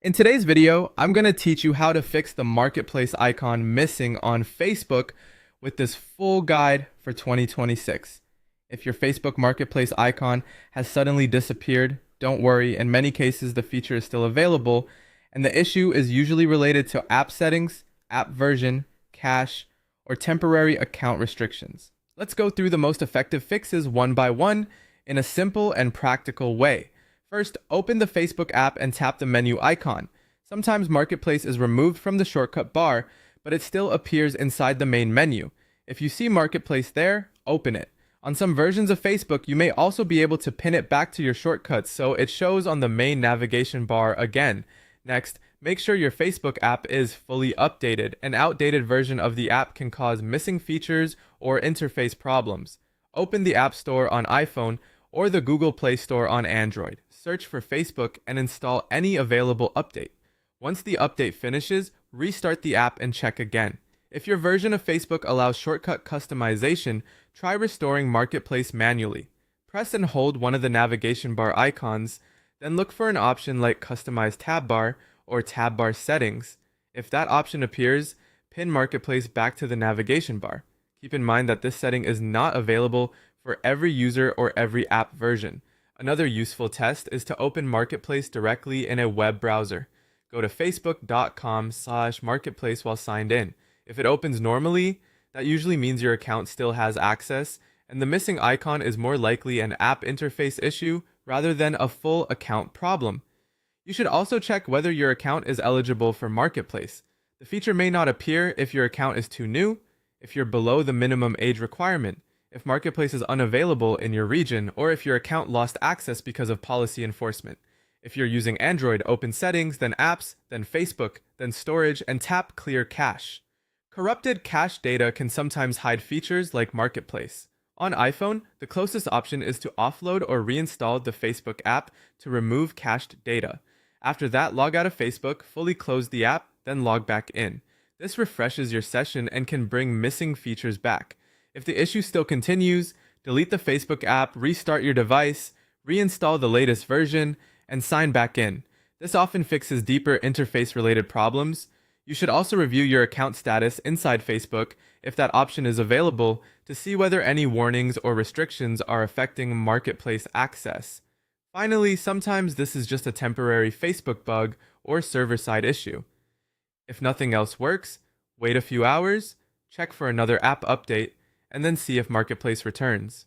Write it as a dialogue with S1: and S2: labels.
S1: In today's video, I'm going to teach you how to fix the marketplace icon missing on Facebook with this full guide for 2026. If your Facebook marketplace icon has suddenly disappeared, don't worry. In many cases, the feature is still available, and the issue is usually related to app settings, app version, cache, or temporary account restrictions. Let's go through the most effective fixes one by one in a simple and practical way. First, open the Facebook app and tap the menu icon. Sometimes Marketplace is removed from the shortcut bar, but it still appears inside the main menu. If you see Marketplace there, open it. On some versions of Facebook, you may also be able to pin it back to your shortcuts so it shows on the main navigation bar again. Next, make sure your Facebook app is fully updated. An outdated version of the app can cause missing features or interface problems. Open the App Store on iPhone or the Google Play Store on Android. Search for Facebook and install any available update. Once the update finishes, restart the app and check again. If your version of Facebook allows shortcut customization, try restoring Marketplace manually. Press and hold one of the navigation bar icons, then look for an option like Customize Tab Bar or Tab Bar Settings. If that option appears, pin Marketplace back to the navigation bar. Keep in mind that this setting is not available for every user or every app version. Another useful test is to open Marketplace directly in a web browser. Go to facebook.com/marketplace while signed in. If it opens normally, that usually means your account still has access, and the missing icon is more likely an app interface issue rather than a full account problem. You should also check whether your account is eligible for Marketplace. The feature may not appear if your account is too new, if you're below the minimum age requirement, if Marketplace is unavailable in your region, or if your account lost access because of policy enforcement. If you're using Android, open Settings, then Apps, then Facebook, then Storage, and tap Clear Cache. Corrupted cache data can sometimes hide features like Marketplace. On iPhone, the closest option is to offload or reinstall the Facebook app to remove cached data. After that, log out of Facebook, fully close the app, then log back in. This refreshes your session and can bring missing features back. If the issue still continues, delete the Facebook app, restart your device, reinstall the latest version, and sign back in. This often fixes deeper interface-related problems. You should also review your account status inside Facebook, if that option is available, to see whether any warnings or restrictions are affecting Marketplace access. Finally, sometimes this is just a temporary Facebook bug or server-side issue. If nothing else works, wait a few hours, check for another app update, and then see if Marketplace returns.